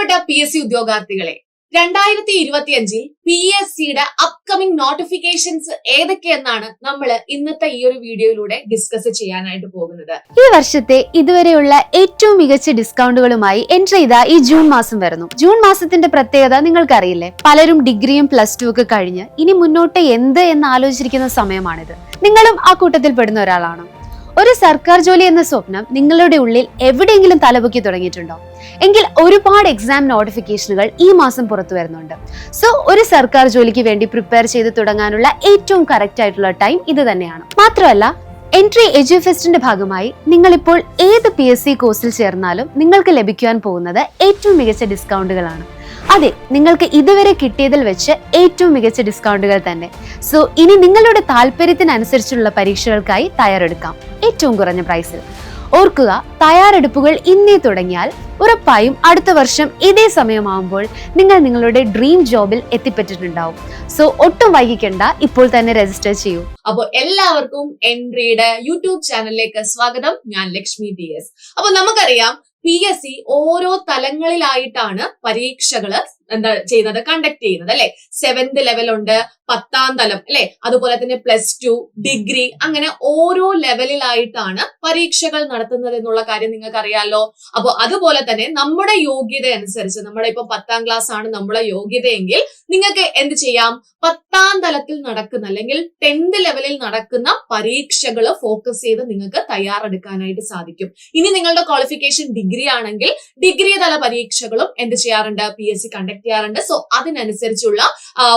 പ്രിയപ്പെട്ട PSC ഉദ്യോഗാർത്ഥികളെ, 2025 PSCയുടെ upcoming notifications ഏതൊക്കെയെന്നാണ് നമ്മൾ ഇന്നത്തെ ഈ ഒരു വീഡിയോയിലൂടെ ഡിസ്കസ് ചെയ്യാനായിട്ട് പോകുന്നത്. ഈ വർഷത്തെ ഇതുവരെയുള്ള ഏറ്റവും മികച്ച ഡിസ്കൗണ്ടുകളുമായി എൻട്രി ചെയ്ത ഈ ജൂൺ മാസം വരുന്നു. ജൂൺ മാസത്തിന്റെ പ്രത്യേകത നിങ്ങൾക്കറിയില്ലേ? പലരും ഡിഗ്രിയും പ്ലസ് ടു ഒക്കെ കഴിഞ്ഞ് ഇനി മുന്നോട്ട് എന്ത് എന്ന് ആലോചിച്ചിരിക്കുന്ന സമയമാണിത്. നിങ്ങളും ആ കൂട്ടത്തിൽ പെടുന്ന ഒരാളാണ്. ഒരു സർക്കാർ ജോലി എന്ന സ്വപ്നം നിങ്ങളുടെ ഉള്ളിൽ എവിടെയെങ്കിലും തലപൊക്കി തുടങ്ങിയിട്ടുണ്ടോ? എങ്കിൽ ഒരുപാട് എക്സാം നോട്ടിഫിക്കേഷനുകൾ ഈ മാസം പുറത്തു വരുന്നുണ്ട്. സോ ഒരു സർക്കാർ ജോലിക്ക് വേണ്ടി പ്രിപ്പയർ ചെയ്ത് തുടങ്ങാനുള്ള ഏറ്റവും കറക്റ്റ് ആയിട്ടുള്ള ടൈം ഇത് തന്നെയാണ്. മാത്രമല്ല, എൻട്രി എഡ്യൂഫെസ്റ്റിന്റെ ഭാഗമായി നിങ്ങളിപ്പോൾ ഏത് PSC കോഴ്സിൽ ചേർന്നാലും നിങ്ങൾക്ക് ലഭിക്കുവാൻ പോകുന്നത് ഏറ്റവും മികച്ച ഡിസ്കൗണ്ടുകളാണ്. അതെ, നിങ്ങൾക്ക് ഇതുവരെ കിട്ടിയതിൽ വെച്ച് ഏറ്റവും മികച്ച ഡിസ്കൗണ്ടുകൾ തന്നെ. സോ ഇനി നിങ്ങളുടെ താല്പര്യത്തിനനുസരിച്ചുള്ള പരീക്ഷകൾക്കായി തയ്യാറെടുക്കാം ഏറ്റവും കുറഞ്ഞ പ്രൈസിൽ. ഓർക്കുക, തയ്യാറെടുപ്പുകൾ ഇന്നേ തുടങ്ങിയാൽ ഉറപ്പായും അടുത്ത വർഷം ഇതേ സമയമാകുമ്പോൾ നിങ്ങൾ നിങ്ങളുടെ ഡ്രീം ജോബിൽ എത്തിപ്പെട്ടിട്ടുണ്ടാവും. സോ ഒട്ടും വൈകിക്കണ്ട, ഇപ്പോൾ തന്നെ രജിസ്റ്റർ ചെയ്യൂ. അപ്പോൾ എല്ലാവർക്കും എൻട്രിയുടെ യൂട്യൂബ് ചാനലിലേക്ക് സ്വാഗതം. ഞാൻ ലക്ഷ്മി DS. അപ്പൊ നമുക്കറിയാം, PSC ഓരോ തലങ്ങളിലായിട്ടാണ് പരീക്ഷകള് ചെയ്യുന്നത്, കണ്ടക്ട് ചെയ്യുന്നത് അല്ലെ. 7th ലെവൽ ഉണ്ട്, 10ാം തലം അല്ലെ, അതുപോലെ തന്നെ +2, ഡിഗ്രി, അങ്ങനെ ഓരോ ലെവലിലായിട്ടാണ് പരീക്ഷകൾ നടത്തുന്നത് എന്നുള്ള കാര്യം നിങ്ങൾക്ക് അറിയാലോ. അപ്പൊ അതുപോലെ തന്നെ നമ്മുടെ യോഗ്യത അനുസരിച്ച്, നമ്മുടെ ഇപ്പൊ 10ാം ക്ലാസ് ആണ് നമ്മുടെ യോഗ്യതയെങ്കിൽ നിങ്ങൾക്ക് എന്ത് ചെയ്യാം? 10ാം തലത്തിൽ നടക്കുന്ന അല്ലെങ്കിൽ 10th ലെവലിൽ നടക്കുന്ന പരീക്ഷകൾ ഫോക്കസ് ചെയ്ത് നിങ്ങൾക്ക് തയ്യാറെടുക്കാനായിട്ട് സാധിക്കും. ഇനി നിങ്ങളുടെ ക്വാളിഫിക്കേഷൻ ഡിഗ്രി ആണെങ്കിൽ ഡിഗ്രി തല പരീക്ഷകളും എന്ത് ചെയ്യാറുണ്ട്? PSC കണ്ടക്ട് ചെയ്യാറുണ്ട്. സോ അതിനനുസരിച്ചുള്ള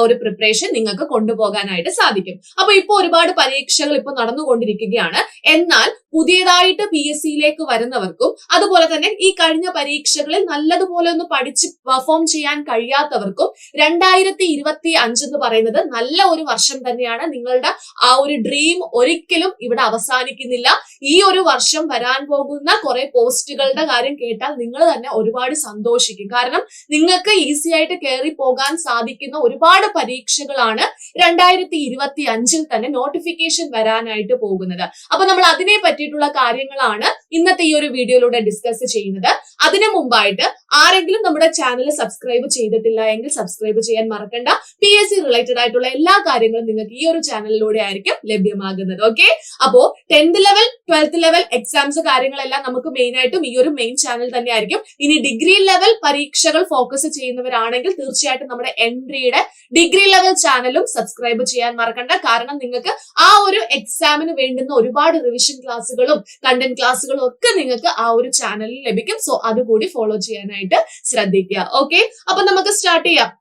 ഒരു പ്രിപ്പറേഷൻ നിങ്ങൾക്ക് കൊണ്ടുപോകാനായിട്ട് സാധിക്കും. അപ്പൊ ഇപ്പൊ ഒരുപാട് പരീക്ഷകൾ ഇപ്പൊ നടന്നുകൊണ്ടിരിക്കുകയാണ്. എന്നാൽ പുതിയതായിട്ട് PSCയിലേക്ക് വരുന്നവർക്കും അതുപോലെ തന്നെ ഈ കഴിഞ്ഞ പരീക്ഷകളിൽ നല്ലതുപോലെ ഒന്ന് പഠിച്ച് പെർഫോം ചെയ്യാൻ കഴിയാത്തവർക്കും 2025 എന്ന് പറയുന്നത് നല്ല ഒരു വർഷം തന്നെയാണ്. നിങ്ങളുടെ ആ ഒരു ഡ്രീം ഒരിക്കലും ഇവിടെ അവസാനിക്കുന്നില്ല. ഈ ഒരു വർഷം വരാൻ പോകുന്ന കുറെ പോസ്റ്റുകളുടെ കാര്യം കേട്ടാൽ നിങ്ങൾ തന്നെ ഒരുപാട് സന്തോഷിക്കും. കാരണം നിങ്ങൾക്ക് ഈസി ആയിട്ട് കയറി പോകാൻ സാധിക്കുന്ന ഒരുപാട് പരീക്ഷകളാണ് 2025 തന്നെ നോട്ടിഫിക്കേഷൻ വരാനായിട്ട് പോകുന്നത്. അപ്പൊ നമ്മൾ അതിനെ പറ്റിയിട്ടുള്ള കാര്യങ്ങളാണ് ഇന്നത്തെ ഈ ഒരു വീഡിയോയിലൂടെ ഡിസ്കസ് ചെയ്യുന്നത്. അതിനു മുമ്പായിട്ട് ആരെങ്കിലും നമ്മുടെ ചാനൽ സബ്സ്ക്രൈബ് ചെയ്തിട്ടില്ല എങ്കിൽ സബ്സ്ക്രൈബ് ചെയ്യാൻ മറക്കണ്ട. PSC റിലേറ്റഡ് ആയിട്ടുള്ള എല്ലാ കാര്യങ്ങളും നിങ്ങൾക്ക് ഈ ഒരു ചാനലിലൂടെ ആയിരിക്കും ലഭ്യമാകുന്നത്. ഓക്കെ, അപ്പോ 10th level 12th level exams കാര്യങ്ങളെല്ലാം നമുക്ക് മെയിൻ ആയിട്ടും ഈ ഒരു മെയിൻ ചാനൽ തന്നെ ആയിരിക്കും. ഇനി ഡിഗ്രി ലെവൽ പരീക്ഷകൾ ഫോക്കസ് ചെയ്യുന്നവരാണെങ്കിൽ തീർച്ചയായിട്ടും നമ്മുടെ എൻട്രിയുടെ ഡിഗ്രി ലെവൽ ചാനലും സബ്സ്ക്രൈബ് ചെയ്യാൻ മറക്കണ്ട. കാരണം നിങ്ങൾക്ക് ആ ഒരു എക്സാമിന് വേണ്ടുന്ന ഒരുപാട് റിവിഷൻ ക്ലാസ്സുകളും കണ്ടന്റ് ക്ലാസ്സുകളും ഒക്കെ നിങ്ങൾക്ക് ആ ഒരു ചാനലിൽ ലഭിക്കും. സോ അതുകൂടി ഫോളോ ചെയ്യാനായിട്ട് ശ്രദ്ധിക്കുക. ഓക്കെ, അപ്പൊ നമുക്ക് സ്റ്റാർട്ട് ചെയ്യാം.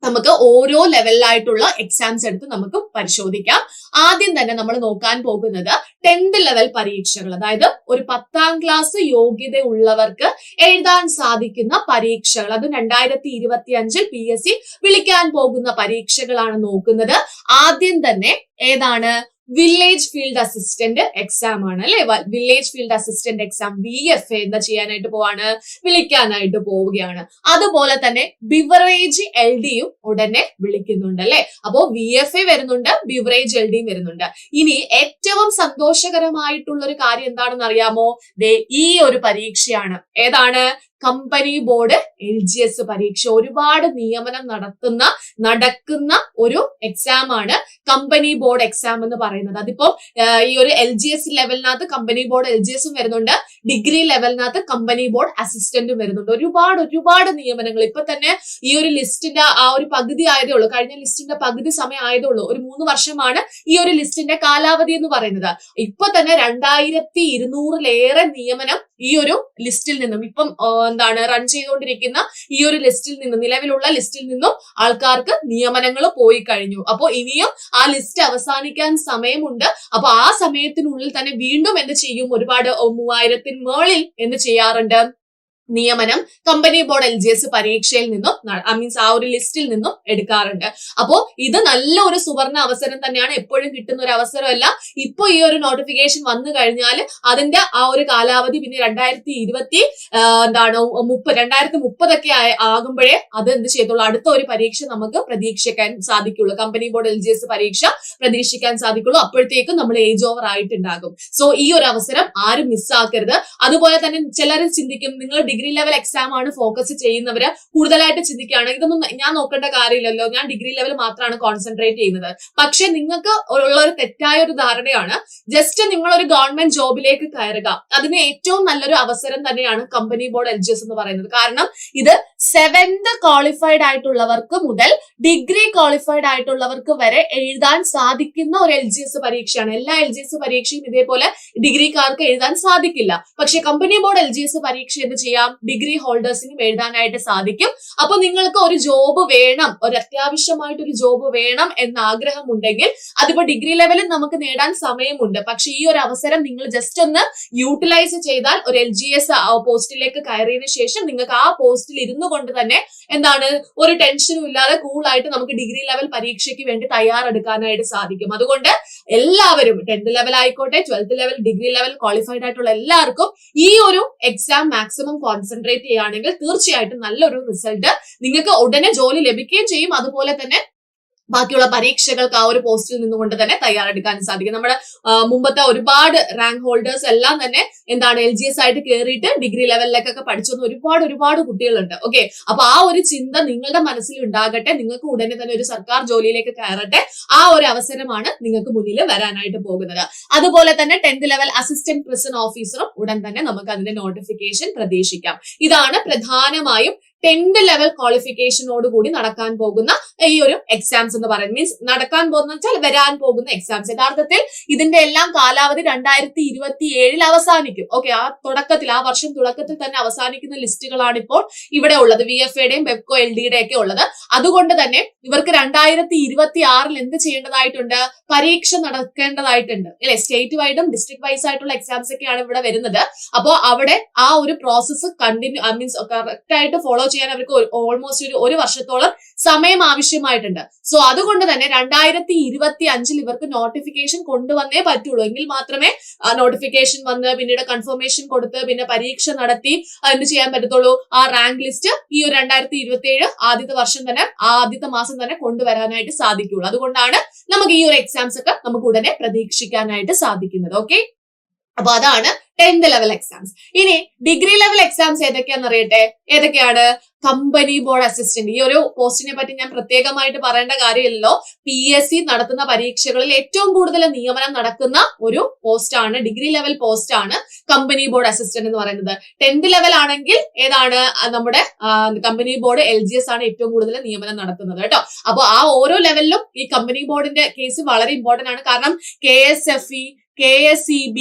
നമുക്ക് ഓരോ ലെവലിലായിട്ടുള്ള എക്സാംസ് എടുത്ത് നമുക്ക് പരിശോധിക്കാം. ആദ്യം തന്നെ നമ്മൾ നോക്കാൻ പോകുന്നത് 10th ലെവൽ പരീക്ഷകൾ, അതായത് ഒരു 10ാം ക്ലാസ് യോഗ്യത ഉള്ളവർക്ക് എഴുതാൻ സാധിക്കുന്ന പരീക്ഷകൾ. അത് 2025 PSC വിളിക്കാൻ പോകുന്ന പരീക്ഷകളാണ് നോക്കുന്നത്. ആദ്യം തന്നെ ഏതാണ്? വില്ലേജ് ഫീൽഡ് അസിസ്റ്റന്റ് എക്സാം ആണ് അല്ലെ. Village field assistant exam VFA എന്താ ചെയ്യാനായിട്ട് പോവാണ്? വിളിക്കാനായിട്ട് പോവുകയാണ്. അതുപോലെ തന്നെ ബിവറേജ് LDയും ഉടനെ വിളിക്കുന്നുണ്ട് അല്ലെ. അപ്പോ VFA വരുന്നുണ്ട്, ബിവറേജ് LDയും വരുന്നുണ്ട്. ഇനി ഏറ്റവും സന്തോഷകരമായിട്ടുള്ള ഒരു കാര്യം എന്താണെന്ന് അറിയാമോ? ഈ ഒരു പരീക്ഷയാണ്. ഏതാണ്? കമ്പനി ബോർഡ് LGS പരീക്ഷ. ഒരുപാട് നിയമനം നടക്കുന്ന ഒരു എക്സാം ആണ് കമ്പനി ബോർഡ് എക്സാം എന്ന് പറയുന്നത്. അതിപ്പോ ഈ ഒരു LGS ലെവലിനകത്ത് കമ്പനി ബോർഡ് LGSും വരുന്നുണ്ട്, ഡിഗ്രി ലെവലിനകത്ത് കമ്പനി ബോർഡ് അസിസ്റ്റന്റും വരുന്നുണ്ട്. ഒരുപാട് നിയമനങ്ങൾ. ഇപ്പൊ തന്നെ ഈ ഒരു ലിസ്റ്റിന്റെ ആ ഒരു പകുതി ആയതേ ഉള്ളൂ. കഴിഞ്ഞ ലിസ്റ്റിന്റെ പകുതി സമയം ആയതേ ഉള്ളൂ. ഒരു 3 വർഷമാണ് ഈ ഒരു ലിസ്റ്റിന്റെ കാലാവധി എന്ന് പറയുന്നത്. ഇപ്പൊ തന്നെ 2200-ലേറെ നിയമനം ഈ ഒരു ലിസ്റ്റിൽ നിന്നും ഇപ്പം റൺ ചെയ്തുകൊണ്ടിരിക്കുന്ന ഈ ഒരു ലിസ്റ്റിൽ നിന്നും, നിലവിലുള്ള ലിസ്റ്റിൽ നിന്നും ആൾക്കാർക്ക് നിയമനങ്ങൾ പോയി കഴിഞ്ഞു. അപ്പോ ഇനിയും ആ ലിസ്റ്റ് അവസാനിക്കാൻ സമയമുണ്ട്. അപ്പൊ ആ സമയത്തിനുള്ളിൽ തന്നെ വീണ്ടും എന്ത് ചെയ്യും? ഒരുപാട് 3000-ന് മുകളിൽ എന്ത് ചെയ്യാറുണ്ട്? നിയമനം കമ്പനി ബോർഡ് LGS പരീക്ഷയിൽ നിന്നും മീൻസ് ആ ഒരു ലിസ്റ്റിൽ നിന്നും എടുക്കാറുണ്ട്. അപ്പോ ഇത് നല്ല ഒരു സുവർണ അവസരം തന്നെയാണ്. എപ്പോഴും കിട്ടുന്ന ഒരു അവസരമല്ല. ഇപ്പൊ ഈ ഒരു നോട്ടിഫിക്കേഷൻ വന്നു കഴിഞ്ഞാൽ അതിന്റെ ആ ഒരു കാലാവധി പിന്നെ 2030 ഒക്കെ ആകുമ്പോഴേ അത് എന്ത് ചെയ്തോളൂ, അടുത്ത ഒരു പരീക്ഷ നമുക്ക് പ്രതീക്ഷിക്കാൻ സാധിക്കുള്ളൂ. കമ്പനി ബോർഡ് LGS പരീക്ഷ പ്രതീക്ഷിക്കാൻ സാധിക്കുള്ളൂ. അപ്പോഴത്തേക്കും നമ്മൾ ഏജ് ഓവർ ആയിട്ടുണ്ടാകും. സോ ഈ ഒരു അവസരം ആരും മിസ്സാക്കരുത്. അതുപോലെ തന്നെ ചിലർ ചിന്തിക്കും, നിങ്ങൾ ഡിഗ്രി ലെവൽ എക്സാം ആണ് ഫോക്കസ് ചെയ്യുന്നവര് കൂടുതലായിട്ട് ചിന്തിക്കുകയാണ് ഇതൊന്നും ഞാൻ നോക്കേണ്ട കാര്യമില്ലല്ലോ, ഞാൻ ഡിഗ്രി ലെവൽ മാത്രമാണ് കോൺസെൻട്രേറ്റ് ചെയ്യുന്നത്. പക്ഷെ നിങ്ങൾക്ക് ഉള്ള ഒരു തെറ്റായ ഒരു ധാരണയാണ്. ജസ്റ്റ് നിങ്ങൾ ഒരു ഗവൺമെന്റ് ജോബിലേക്ക് കയറുക, അതിന് ഏറ്റവും നല്ലൊരു അവസരം തന്നെയാണ് കമ്പനി ബോർഡ് LGS എന്ന് പറയുന്നത്. കാരണം ഇത് 7th ക്വാളിഫൈഡ് ആയിട്ടുള്ളവർക്ക് മുതൽ ഡിഗ്രി ക്വാളിഫൈഡ് ആയിട്ടുള്ളവർക്ക് വരെ എഴുതാൻ സാധിക്കുന്ന ഒരു LGS പരീക്ഷയാണ്. എല്ലാ LGS പരീക്ഷയും ഇതേപോലെ ഡിഗ്രിക്കാർക്ക് എഴുതാൻ സാധിക്കില്ല. പക്ഷെ കമ്പനി ബോർഡ് LGS പരീക്ഷ എന്ത് ചെയ്യാം, ഡിഗ്രി ഹോൾഡേഴ്സിനും എഴുതാനായിട്ട് സാധിക്കും. അപ്പൊ നിങ്ങൾക്ക് ഒരു ജോബ് വേണം, ഒരു അത്യാവശ്യമായിട്ട് ഒരു ജോബ് വേണം എന്ന ആഗ്രഹമുണ്ടെങ്കിൽ അതിപ്പോ ഡിഗ്രി ലെവലിൽ നമുക്ക് നേടാൻ സമയമുണ്ട്. പക്ഷെ ഈ ഒരു അവസരം നിങ്ങൾ ജസ്റ്റ് ഒന്ന് യൂട്ടിലൈസ് ചെയ്താൽ ഒരു LGS പോസ്റ്റിലേക്ക് കയറിയതിനു ശേഷം നിങ്ങൾക്ക് ആ പോസ്റ്റിൽ ഇരുന്നു കൊണ്ട് തന്നെ എന്താണ് ഒരു ടെൻഷനും ഇല്ലാതെ കൂളായിട്ട് നമുക്ക് ഡിഗ്രി ലെവൽ പരീക്ഷയ്ക്ക് വേണ്ടി തയ്യാറെടുക്കാനായിട്ട് സാധിക്കും. അതുകൊണ്ട് എല്ലാവരും 10th ലെവൽ ആയിക്കോട്ടെ, 12th level, degree level qualified ആയിട്ടുള്ള എല്ലാവർക്കും ഈ ഒരു എക്സാം മാക്സിമം കോൺസെൻട്രേറ്റ് ചെയ്യുകയാണെങ്കിൽ തീർച്ചയായിട്ടും നല്ലൊരു റിസൾട്ട് നിങ്ങൾക്ക് ഉടനെ ജോലി ലഭിക്കുകയും ചെയ്യും. അതുപോലെ തന്നെ ബാക്കിയുള്ള പരീക്ഷകൾക്ക് ആ ഒരു പോസ്റ്റിൽ നിന്നുകൊണ്ട് തന്നെ തയ്യാറെടുക്കാൻ സാധിക്കും. നമ്മുടെ മുമ്പത്തെ ഒരുപാട് റാങ്ക് ഹോൾഡേഴ്സ് എല്ലാം തന്നെ എന്താണ് LGS ആയിട്ട് കയറിയിട്ട് ഡിഗ്രി ലെവലിലേക്കൊക്കെ പഠിച്ചൊന്ന് ഒരുപാട് കുട്ടികളുണ്ട്. ഓക്കെ, അപ്പൊ ആ ഒരു ചിന്ത നിങ്ങളുടെ മനസ്സിൽ ഉണ്ടാകട്ടെ, നിങ്ങൾക്ക് ഉടനെ തന്നെ ഒരു സർക്കാർ ജോലിയിലേക്ക് കയറട്ടെ. ആ ഒരു അവസരമാണ് നിങ്ങൾക്ക് മുന്നിൽ വരാനായിട്ട് പോകുന്നത്. അതുപോലെ തന്നെ 10th ലെവൽ അസിസ്റ്റന്റ് പ്രിസൺ ഓഫീസറും ഉടൻ തന്നെ നമുക്ക് അതിന്റെ നോട്ടിഫിക്കേഷൻ പ്രതീക്ഷിക്കാം. ഇതാണ് പ്രധാനമായും 10th ലെവൽ ക്വാളിഫിക്കേഷനോട് കൂടി നടക്കാൻ പോകുന്ന ഈ ഒരു എക്സാംസ് എന്ന് പറയുന്നത്. മീൻസ് നടക്കാൻ പോകുന്ന വെച്ചാൽ വരാൻ പോകുന്ന എക്സാംസ്. യഥാർത്ഥത്തിൽ ഇതിന്റെ എല്ലാം കാലാവധി 2027 അവസാനിക്കും. ഓക്കെ, ആ വർഷം തുടക്കത്തിൽ തന്നെ അവസാനിക്കുന്ന ലിസ്റ്റുകളാണ് ഇപ്പോൾ ഇവിടെ ഉള്ളത്. VFAയുടെയും ബെപ്കോ LDയുടെ ഒക്കെ ഉള്ളത്. അതുകൊണ്ട് തന്നെ ഇവർക്ക് 2026 എന്ത് ചെയ്യേണ്ടതായിട്ടുണ്ട്, പരീക്ഷ നടക്കേണ്ടതായിട്ടുണ്ട് അല്ലെ. സ്റ്റേറ്റ് വൈഡും ഡിസ്ട്രിക്ട് വൈസ് ആയിട്ടുള്ള എക്സാംസ് ഒക്കെയാണ് ഇവിടെ വരുന്നത്. അപ്പോൾ അവിടെ ആ ഒരു പ്രോസസ്സ് മീൻസ് കറക്റ്റ് ആയിട്ട് ഫോളോ ചെയ്യാൻ അവർക്ക് ഓൾമോസ്റ്റ് ഒരു വർഷത്തോളം സമയം ആവശ്യമായിട്ടുണ്ട്. സോ അതുകൊണ്ട് തന്നെ 2025 ഇവർക്ക് നോട്ടിഫിക്കേഷൻ കൊണ്ടുവന്നേ പറ്റുള്ളൂ. എങ്കിൽ മാത്രമേ നോട്ടിഫിക്കേഷൻ വന്ന് പിന്നീട് കൺഫർമേഷൻ കൊടുത്ത് പിന്നെ പരീക്ഷ നടത്തി എന്ത് ചെയ്യാൻ പറ്റത്തുള്ളൂ, ആ റാങ്ക് ലിസ്റ്റ് ഈ ഒരു 2027 ആദ്യത്തെ മാസം തന്നെ കൊണ്ടുവരാനായിട്ട് സാധിക്കുള്ളൂ. അതുകൊണ്ടാണ് നമുക്ക് ഈ ഒരു എക്സാംസ് ഒക്കെ നമുക്ക് ഉടനെ പ്രതീക്ഷിക്കാനായിട്ട് സാധിക്കുന്നത്. ഓക്കെ, അപ്പൊ അതാണ് 10th ലെവൽ എക്സാംസ്. ഇനി ഡിഗ്രി ലെവൽ എക്സാംസ് ഏതൊക്കെയാണെന്ന് അറിയട്ടെ. ഏതൊക്കെയാണ്? Company board assistant. ഈ ഒരു പോസ്റ്റിനെ പറ്റി ഞാൻ പ്രത്യേകമായിട്ട് പറയേണ്ട കാര്യമില്ലല്ലോ. PSC നടത്തുന്ന പരീക്ഷകളിൽ ഏറ്റവും കൂടുതൽ നിയമനം നടക്കുന്ന ഒരു പോസ്റ്റാണ്, ഡിഗ്രി ലെവൽ പോസ്റ്റാണ് കമ്പനി ബോർഡ് അസിസ്റ്റന്റ് എന്ന് പറയുന്നത്. 10th ലെവൽ ആണെങ്കിൽ ഏതാണ്, നമ്മുടെ കമ്പനി ബോർഡ് LGS ആണ് ഏറ്റവും കൂടുതൽ നിയമനം നടത്തുന്നത് കേട്ടോ. അപ്പൊ ആ ഓരോ ലെവലിലും ഈ കമ്പനി ബോർഡിന്റെ കേസ് വളരെ ഇമ്പോർട്ടന്റ് ആണ്. കാരണം KSFE, KSEB,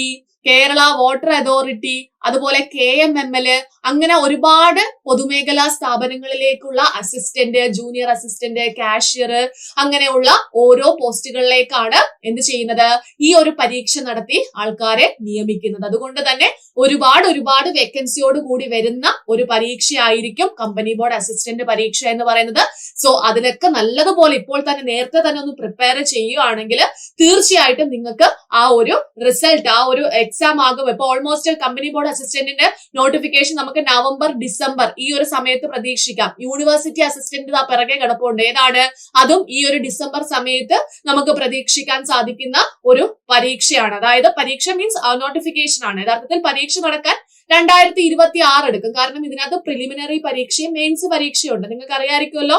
Kerala water authority, അതുപോലെ KMML, അങ്ങനെ ഒരുപാട് പൊതുമേഖലാ സ്ഥാപനങ്ങളിലേക്കുള്ള അസിസ്റ്റന്റ്, ജൂനിയർ അസിസ്റ്റന്റ്, കാഷ്യർ, അങ്ങനെയുള്ള ഓരോ പോസ്റ്റുകളിലേക്കാണ് എന്ത് ചെയ്യുന്നത്, ഈ ഒരു പരീക്ഷ നടത്തി ആൾക്കാരെ നിയമിക്കുന്നത്. അതുകൊണ്ട് തന്നെ ഒരുപാട് വേക്കൻസിയോട് കൂടി വരുന്ന ഒരു പരീക്ഷയായിരിക്കും കമ്പനി ബോർഡ് അസിസ്റ്റന്റ് പരീക്ഷ എന്ന് പറയുന്നത്. സോ അതിലൊക്കെ നല്ലതുപോലെ ഇപ്പോൾ തന്നെ നേരത്തെ തന്നെ ഒന്ന് പ്രിപ്പയർ ചെയ്യുകയാണെങ്കിൽ തീർച്ചയായിട്ടും നിങ്ങൾക്ക് ആ ഒരു റിസൾട്ട്, ആ ഒരു എക്സാം ആകും. ഇപ്പൊ ഓൾമോസ്റ്റ് കമ്പനി ബോർഡ് അസിസ്റ്റന്റിന്റെ നോട്ടിഫിക്കേഷൻ നമുക്ക് നവംബർ, ഡിസംബർ ഈ ഒരു സമയത്ത് പ്രതീക്ഷിക്കാം. യൂണിവേഴ്സിറ്റി അസിസ്റ്റന്റ് പിറകെ കിടപ്പുണ്ട്. ഏതാണ്? അതും ഈ ഒരു ഡിസംബർ സമയത്ത് നമുക്ക് പ്രതീക്ഷിക്കാൻ സാധിക്കുന്ന ഒരു പരീക്ഷയാണ്. അതായത് പരീക്ഷ മീൻസ് നോട്ടിഫിക്കേഷൻ ആണ്. യഥാർത്ഥത്തിൽ പരീക്ഷ നടക്കാൻ 2026 എടുക്കും. കാരണം ഇതിനകത്ത് പ്രിലിമിനറി പരീക്ഷയും മെയിൻസ് പരീക്ഷയും ഉണ്ട്. നിങ്ങൾക്ക് അറിയാമായിരിക്കുമല്ലോ,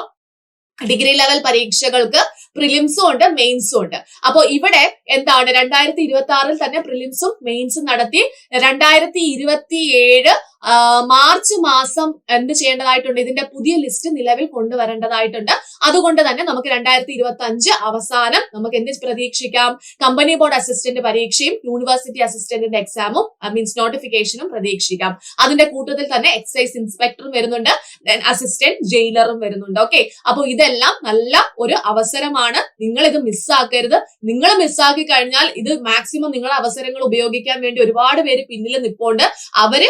ഡിഗ്രി ലെവൽ പരീക്ഷകൾക്ക് പ്രിലിംസും ഉണ്ട്, മെയിൻസും ഉണ്ട്. അപ്പൊ ഇവിടെ എന്താണ്, 2026 തന്നെ പ്രിലിംസും മെയിൻസും നടത്തി 2027 മാർച്ച് മാസം എന്ത് ചെയ്യേണ്ടതായിട്ടുണ്ട്, ഇതിന്റെ പുതിയ ലിസ്റ്റ് നിലവിൽ കൊണ്ടുവരേണ്ടതായിട്ടുണ്ട്. അതുകൊണ്ട് തന്നെ നമുക്ക് 2025 അവസാനം നമുക്ക് എന്ത് പ്രതീക്ഷിക്കാം, കമ്പനി ബോർഡ് അസിസ്റ്റന്റ് പരീക്ഷയും യൂണിവേഴ്സിറ്റി അസിസ്റ്റന്റിന്റെ എക്സാമും മീൻസ് നോട്ടിഫിക്കേഷനും പ്രതീക്ഷിക്കാം. അതിന്റെ കൂട്ടത്തിൽ തന്നെ എക്സൈസ് ഇൻസ്പെക്ടറും വരുന്നുണ്ട്, അസിസ്റ്റന്റ് ജയിലറും വരുന്നുണ്ട്. ഓക്കെ, അപ്പൊ ഇതെല്ലാം നല്ല ഒരു അവസരമാണ്. നിങ്ങൾ ഇത് മിസ്സാക്കരുത്. നിങ്ങൾ മിസ്സാക്കി കഴിഞ്ഞാൽ ഇത് മാക്സിമം നിങ്ങളുടെ അവസരങ്ങൾ ഉപയോഗിക്കാൻ വേണ്ടി ഒരുപാട് പേര് പിന്നിൽ നിൽപ്പുണ്ട്. അവര്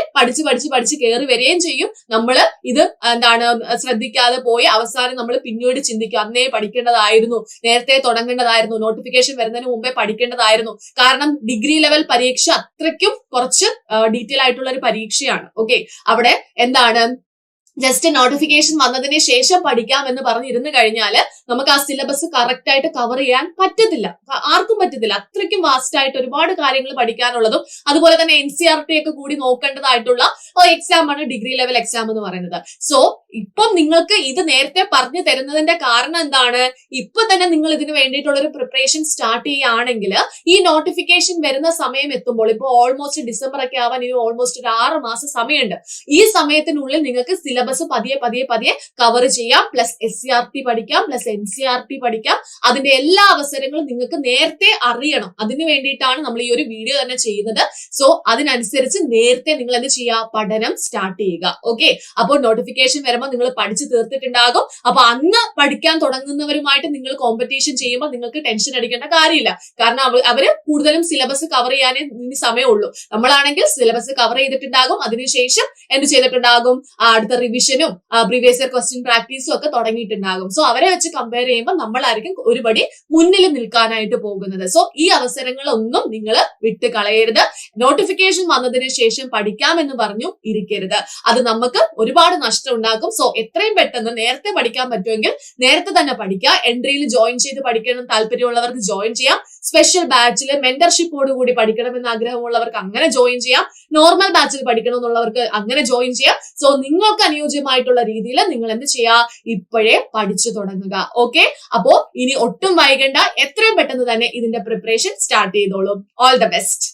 പഠിച്ച് കയറി വരികയും ചെയ്യും. നമ്മള് ഇത് എന്താണ് ശ്രദ്ധിക്കാതെ പോയി അവസാനം നമ്മൾ പിന്നീട് ചിന്തിക്കും, അന്നേ പഠിക്കേണ്ടതായിരുന്നു, നേരത്തെ തുടങ്ങേണ്ടതായിരുന്നു, നോട്ടിഫിക്കേഷൻ വരുന്നതിന് മുമ്പേ പഠിക്കേണ്ടതായിരുന്നു. കാരണം ഡിഗ്രി ലെവൽ പരീക്ഷ അത്രയ്ക്കും കുറച്ച് ഡീറ്റെയിൽ ആയിട്ടുള്ള ഒരു പരീക്ഷയാണ്. ഓക്കെ, അവിടെ എന്താണ് ജസ്റ്റ് നോട്ടിഫിക്കേഷൻ വന്നതിന് ശേഷം പഠിക്കാം എന്ന് പറഞ്ഞിരുന്നു കഴിഞ്ഞാല് നമുക്ക് ആ സിലബസ് കറക്റ്റ് ആയിട്ട് കവർ ചെയ്യാൻ പറ്റത്തില്ല, ആർക്കും പറ്റത്തില്ല. അത്രയ്ക്കും വാസ്റ്റ് ആയിട്ട് ഒരുപാട് കാര്യങ്ങൾ പഠിക്കാനുള്ളതും അതുപോലെ തന്നെ NCERT ഒക്കെ കൂടി നോക്കേണ്ടതായിട്ടുള്ള എക്സാം ആണ് ഡിഗ്രി ലെവൽ എക്സാം എന്ന് പറയുന്നത്. സോ ഇപ്പം നിങ്ങൾക്ക് ഇത് നേരത്തെ പറഞ്ഞു തരുന്നതിന്റെ കാരണം എന്താണ്? ഇപ്പൊ തന്നെ നിങ്ങൾ ഇതിന് വേണ്ടിയിട്ടുള്ള ഒരു പ്രിപ്പറേഷൻ സ്റ്റാർട്ട് ചെയ്യുകയാണെങ്കിൽ ഈ നോട്ടിഫിക്കേഷൻ വരുന്ന സമയം എത്തുമ്പോൾ, ഇപ്പൊ ഓൾമോസ്റ്റ് ഡിസംബർ ഒക്കെ ആവാൻ ഇനി ഓൾമോസ്റ്റ് ഒരു 6 മാസം സമയമുണ്ട്. ഈ സമയത്തിനുള്ളിൽ നിങ്ങൾക്ക് സിലബസ് പതിയെ കവർ ചെയ്യാം, പ്ലസ് SCERT പഠിക്കാം, പ്ലസ് NCERT പഠിക്കാം. അതിന്റെ എല്ലാ അവസരങ്ങളും നിങ്ങൾക്ക് നേരത്തെ അറിയണം. അതിനു വേണ്ടിയിട്ടാണ് നമ്മൾ ഈ ഒരു വീഡിയോ തന്നെ ചെയ്യുന്നത്. സോ അതിനനുസരിച്ച് നേരത്തെ നിങ്ങൾ എന്ത് ചെയ്യുക? പഠനം സ്റ്റാർട്ട് ചെയ്യുക. ഓക്കെ, അപ്പോൾ നോട്ടിഫിക്കേഷൻ വരുമ്പോൾ നിങ്ങൾ പഠിച്ചു തീർത്തിട്ടുണ്ടാകും. അപ്പൊ അന്ന് പഠിക്കാൻ തുടങ്ങുന്നവരുമായിട്ട് നിങ്ങൾ കോമ്പറ്റീഷൻ ചെയ്യുമ്പോൾ നിങ്ങൾക്ക് ടെൻഷൻ അടിക്കേണ്ട കാര്യമില്ല. കാരണം അവര് കൂടുതലും സിലബസ് കവർ ചെയ്യാനേ ഇനി സമയമുള്ളൂ. നമ്മളാണെങ്കിൽ സിലബസ് കവർ ചെയ്തിട്ടുണ്ടാകും, അതിനുശേഷം എന്ത് ചെയ്തിട്ടുണ്ടാകും? അടുത്ത റിവിഷനും പ്രീവിയസ് ഇയർ ക്വസ്റ്റ്യൻ പ്രാക്ടീസും ഒക്കെ തുടങ്ങിയിട്ടുണ്ടാകും. സോ അവരെ വെച്ച് കമ്പയർ ചെയ്യുമ്പോൾ നമ്മളായിരിക്കും ഒരുപടി മുന്നിൽ നിൽക്കാനായിട്ട് പോകുന്നത്. സോ ഈ അവസരങ്ങളൊന്നും നിങ്ങൾ വിട്ട് കളയരുത്. നോട്ടിഫിക്കേഷൻ വന്നതിന് ശേഷം പഠിക്കാമെന്ന് പറഞ്ഞു ഇരിക്കരുത്. അത് നമുക്ക് ഒരുപാട് നഷ്ടം ഉണ്ടാക്കും. സോ എത്രയും പെട്ടെന്ന് നേരത്തെ പഠിക്കാൻ പറ്റുമെങ്കിൽ നേരത്തെ തന്നെ പഠിക്കുക. എൻട്രിയിൽ ജോയിൻ ചെയ്ത് പഠിക്കണം താല്പര്യമുള്ളവർക്ക് ജോയിൻ ചെയ്യാം. സ്പെഷ്യൽ ബാച്ചിൽ മെന്റർഷിപ്പോട് കൂടി പഠിക്കണമെന്ന് ആഗ്രഹമുള്ളവർക്ക് അങ്ങനെ ജോയിൻ ചെയ്യാം. നോർമൽ ബാച്ചിൽ പഠിക്കണം എന്നുള്ളവർക്ക് അങ്ങനെ ജോയിൻ ചെയ്യാം. സോ നിങ്ങൾക്ക് അനുയോജ്യമായിട്ടുള്ള രീതിയിൽ നിങ്ങൾ എന്ത് ചെയ്യുക? ഇപ്പോഴേ പഠിച്ചു തുടങ്ങുക. ഓക്കെ, അപ്പോ ഇനി ഒട്ടും വൈകണ്ട, എത്രയും പെട്ടെന്ന് തന്നെ ഇതിന്റെ പ്രിപ്പറേഷൻ സ്റ്റാർട്ട് ചെയ്തോളൂ. All the best.